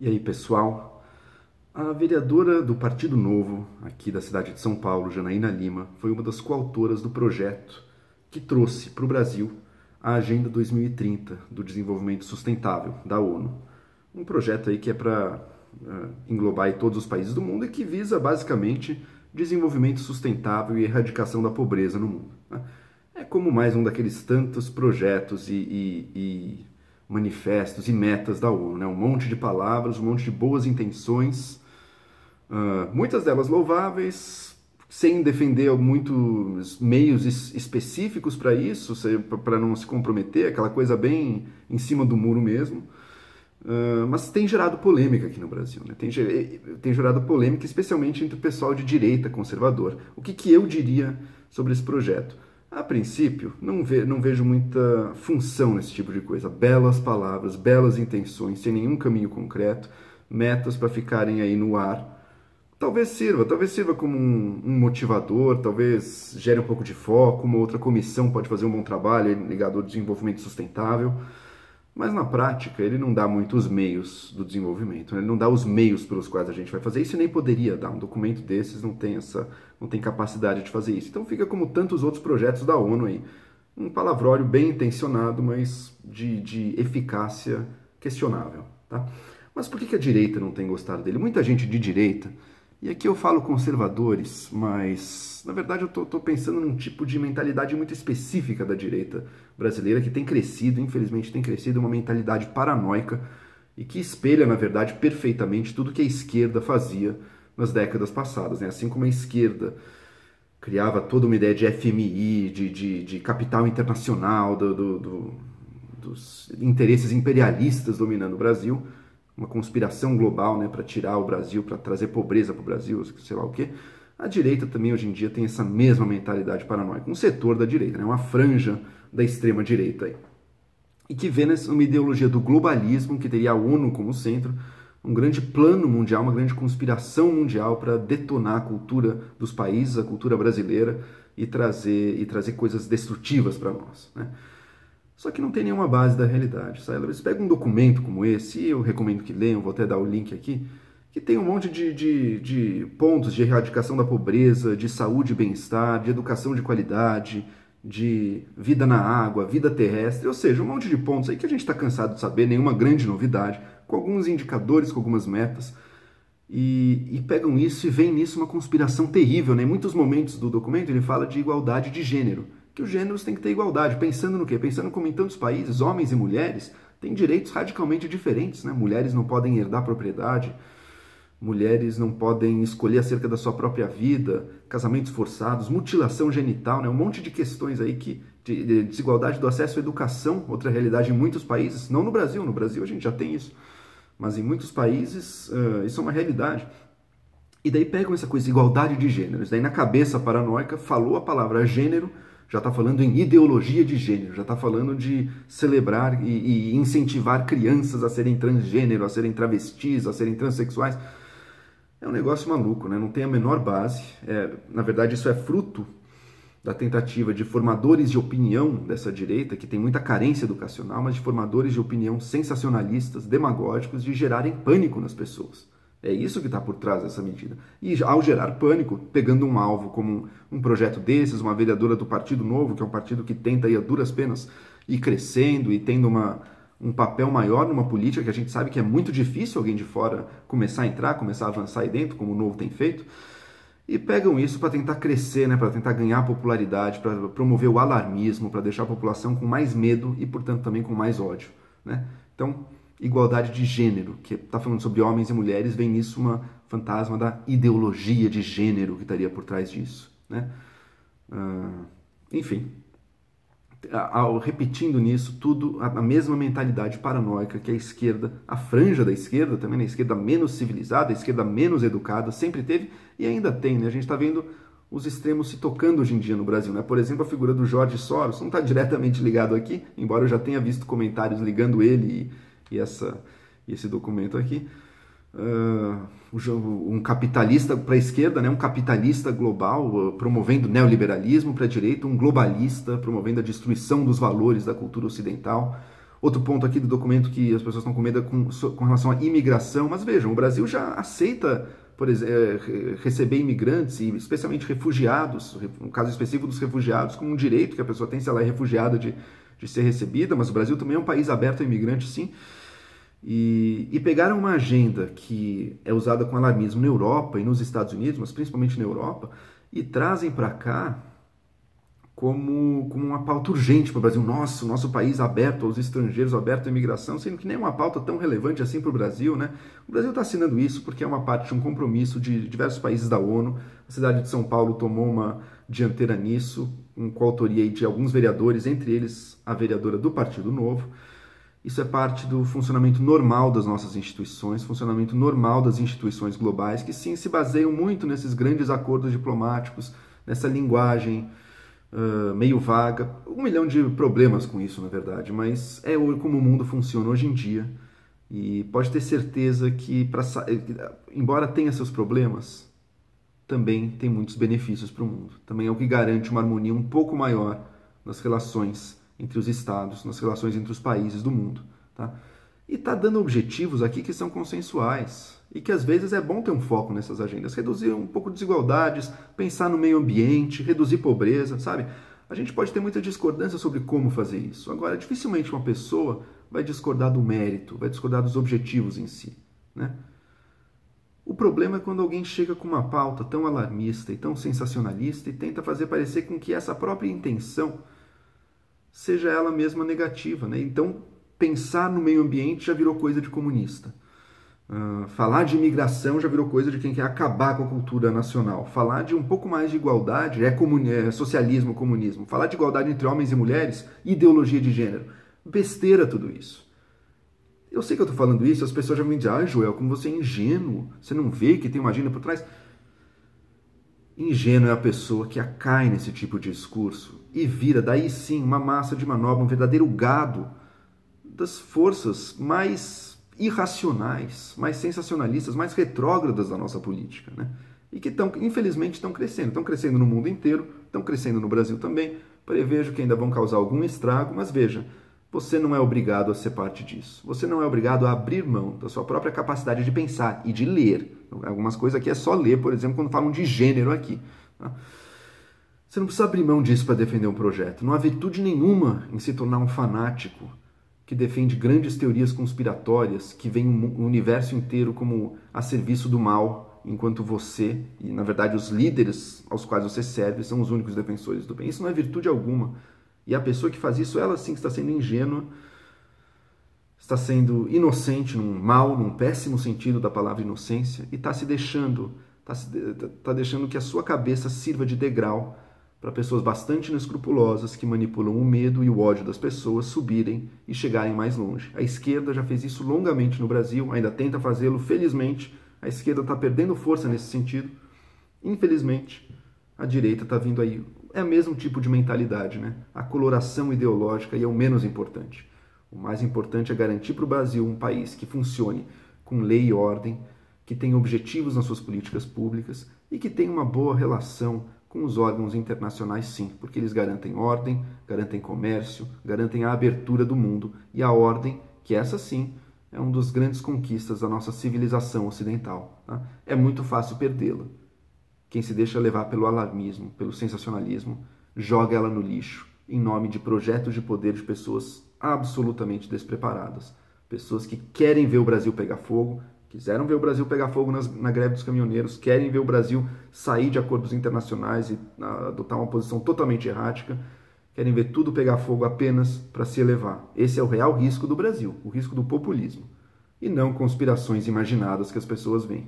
E aí, pessoal? A vereadora do Partido Novo, aqui da cidade de São Paulo, Janaína Lima, foi uma das coautoras do projeto que trouxe para o Brasil a Agenda 2030 do Desenvolvimento Sustentável, da ONU. Um projeto aí que é para englobar aí todos os países do mundo e que visa, basicamente, desenvolvimento sustentável e erradicação da pobreza no mundo, né? É como mais um daqueles tantos projetos e manifestos e metas da ONU, né? Um monte de palavras, um monte de boas intenções, muitas delas louváveis, sem defender muitos meios específicos para isso, para não se comprometer, aquela coisa bem em cima do muro mesmo. Mas tem gerado polêmica aqui no Brasil, né? Tem gerado polêmica, especialmente entre o pessoal de direita conservador. O que eu diria sobre esse projeto? A princípio, não vejo muita função nesse tipo de coisa. Belas palavras, belas intenções, sem nenhum caminho concreto, metas para ficarem aí no ar. Talvez sirva como um motivador, talvez gere um pouco de foco, uma outra comissão pode fazer um bom trabalho ligado ao desenvolvimento sustentável. Mas na prática ele não dá muitos meios do desenvolvimento, né? Ele não dá os meios pelos quais a gente vai fazer isso e nem poderia dar. Um documento desses não tem capacidade de fazer isso. Então fica como tantos outros projetos da ONU aí. Um palavrório bem intencionado, mas de eficácia questionável, tá? Mas por que a direita não tem gostado dele? Muita gente de direita, e aqui eu falo conservadores, mas na verdade eu tô pensando num tipo de mentalidade muito específica da direita brasileira que tem crescido, infelizmente tem crescido, uma mentalidade paranoica e que espelha, na verdade, perfeitamente tudo que a esquerda fazia nas décadas passadas, né? Assim como a esquerda criava toda uma ideia de FMI, de capital internacional, dos interesses imperialistas dominando o Brasil, uma conspiração global, né, para tirar o Brasil, para trazer pobreza para o Brasil, sei lá o quê. A direita também hoje em dia tem essa mesma mentalidade paranoica, um setor da direita, né, uma franja da extrema direita aí, e que vê numa ideologia do globalismo, que teria a ONU como centro, um grande plano mundial, uma grande conspiração mundial para detonar a cultura dos países, a cultura brasileira, e trazer coisas destrutivas para nós, né? Só que não tem nenhuma base da realidade, sabe? Eles pegam um documento como esse, e eu recomendo que leiam, vou até dar o link aqui, que tem um monte de pontos de erradicação da pobreza, de saúde e bem-estar, de educação de qualidade, de vida na água, vida terrestre, ou seja, um monte de pontos aí que a gente está cansado de saber, nenhuma grande novidade, com alguns indicadores, com algumas metas, e pegam isso e veem nisso uma conspiração terrível, né? Em muitos momentos do documento ele fala de igualdade de gênero, que os gêneros têm que ter igualdade, pensando no quê? Pensando como em tantos países, homens e mulheres têm direitos radicalmente diferentes, né? Mulheres não podem herdar propriedade, mulheres não podem escolher acerca da sua própria vida, casamentos forçados, mutilação genital, né? Um monte de questões aí de desigualdade do acesso à educação, outra realidade em muitos países, não no Brasil a gente já tem isso, mas em muitos países isso é uma realidade. E daí pegam essa coisa, igualdade de gêneros, daí na cabeça paranoica falou a palavra gênero, já está falando em ideologia de gênero, já está falando de celebrar e incentivar crianças a serem transgênero, a serem travestis, a serem transexuais. É um negócio maluco, né? Não tem a menor base. Na verdade, isso é fruto da tentativa de formadores de opinião dessa direita, que tem muita carência educacional, mas de formadores de opinião sensacionalistas, demagógicos, de gerarem pânico nas pessoas. É isso que está por trás dessa medida. E ao gerar pânico, pegando um alvo como um projeto desses, uma vereadora do Partido Novo, que é um partido que tenta ir a duras penas ir crescendo e tendo um papel maior numa política que a gente sabe que é muito difícil alguém de fora começar a entrar, começar a avançar aí dentro, como o Novo tem feito, e pegam isso para tentar crescer, né, para tentar ganhar popularidade, para promover o alarmismo, para deixar a população com mais medo e, portanto, também com mais ódio, né? Então, igualdade de gênero, que está falando sobre homens e mulheres, vem nisso uma fantasma da ideologia de gênero que estaria por trás disso, né? Enfim, repetindo nisso tudo, a mesma mentalidade paranoica que a esquerda, a franja da esquerda também, a esquerda menos civilizada, a esquerda menos educada, sempre teve e ainda tem, né? A gente está vendo os extremos se tocando hoje em dia no Brasil, né? Por exemplo, a figura do Jorge Soros não está diretamente ligado aqui, embora eu já tenha visto comentários ligando ele e esse documento aqui. Um capitalista para a esquerda, né? Um capitalista global promovendo neoliberalismo, para a direita um globalista promovendo a destruição dos valores da cultura ocidental, Outro ponto aqui do documento que as pessoas estão com medo com relação à imigração, mas vejam, o Brasil já aceita, por exemplo, receber imigrantes, e especialmente refugiados, no caso específico dos refugiados, como um direito que a pessoa tem se ela é refugiada de ser recebida, mas o Brasil também é um país aberto a imigrantes, sim. E pegaram uma agenda que é usada com alarmismo na Europa e nos Estados Unidos, mas principalmente na Europa, e trazem para cá como uma pauta urgente para o Brasil. Nossa, o nosso país aberto aos estrangeiros, aberto à imigração, sendo que nem é uma pauta tão relevante assim para o Brasil, né? O Brasil está assinando isso porque é uma parte de um compromisso de diversos países da ONU. A cidade de São Paulo tomou uma dianteira nisso, com coautoria de alguns vereadores, entre eles a vereadora do Partido Novo. Isso é parte do funcionamento normal das nossas instituições, funcionamento normal das instituições globais, que sim se baseiam muito nesses grandes acordos diplomáticos, nessa linguagem meio vaga. 1 milhão de problemas com isso, na verdade, mas é como o mundo funciona hoje em dia. E pode ter certeza que, embora tenha seus problemas, também tem muitos benefícios para o mundo. Também é o que garante uma harmonia um pouco maior nas relações entre os estados, nas relações entre os países do mundo. Tá? E está dando objetivos aqui que são consensuais e que às vezes é bom ter um foco nessas agendas. Reduzir um pouco desigualdades, pensar no meio ambiente, reduzir pobreza, sabe? A gente pode ter muita discordância sobre como fazer isso. Agora, dificilmente uma pessoa vai discordar do mérito, vai discordar dos objetivos em si, né? O problema é quando alguém chega com uma pauta tão alarmista e tão sensacionalista e tenta fazer parecer com que essa própria intenção seja ela mesma negativa, né? Então, pensar no meio ambiente já virou coisa de comunista. Falar de imigração já virou coisa de quem quer acabar com a cultura nacional. Falar de um pouco mais de igualdade é socialismo, comunismo. Falar de igualdade entre homens e mulheres, ideologia de gênero. Besteira tudo isso. Eu sei que eu estou falando isso, as pessoas já me dizem, Joel, como você é ingênuo, você não vê que tem uma agenda por trás? Ingênuo é a pessoa que cai nesse tipo de discurso e vira, daí sim, uma massa de manobra, um verdadeiro gado das forças mais irracionais, mais sensacionalistas, mais retrógradas da nossa política, né? E que infelizmente estão crescendo no mundo inteiro, estão crescendo no Brasil também. Prevejo que ainda vão causar algum estrago, mas veja, você não é obrigado a ser parte disso. Você não é obrigado a abrir mão da sua própria capacidade de pensar e de ler. Algumas coisas aqui é só ler, por exemplo, quando falam de gênero aqui. Tá? Você não precisa abrir mão disso para defender um projeto. Não há virtude nenhuma em se tornar um fanático que defende grandes teorias conspiratórias, que vem o universo inteiro como a serviço do mal, enquanto você, e na verdade os líderes aos quais você serve, são os únicos defensores do bem. Isso não é virtude alguma. E a pessoa que faz isso, ela sim está sendo ingênua, está sendo inocente num péssimo sentido da palavra inocência, e está deixando que a sua cabeça sirva de degrau para pessoas bastante inescrupulosas que manipulam o medo e o ódio das pessoas subirem e chegarem mais longe. A esquerda já fez isso longamente no Brasil, ainda tenta fazê-lo, felizmente. A esquerda está perdendo força nesse sentido. Infelizmente, a direita está vindo aí. É o mesmo tipo de mentalidade, né? A coloração ideológica e é o menos importante. O mais importante é garantir para o Brasil um país que funcione com lei e ordem, que tenha objetivos nas suas políticas públicas e que tenha uma boa relação com os órgãos internacionais, sim, porque eles garantem ordem, garantem comércio, garantem a abertura do mundo e a ordem, que essa sim é uma das grandes conquistas da nossa civilização ocidental. Tá? É muito fácil perdê-la. Quem se deixa levar pelo alarmismo, pelo sensacionalismo, joga ela no lixo, em nome de projetos de poder de pessoas absolutamente despreparadas. Pessoas que querem ver o Brasil pegar fogo, quiseram ver o Brasil pegar fogo na greve dos caminhoneiros, querem ver o Brasil sair de acordos internacionais e adotar uma posição totalmente errática, querem ver tudo pegar fogo apenas para se elevar. Esse é o real risco do Brasil, o risco do populismo, e não conspirações imaginadas que as pessoas veem.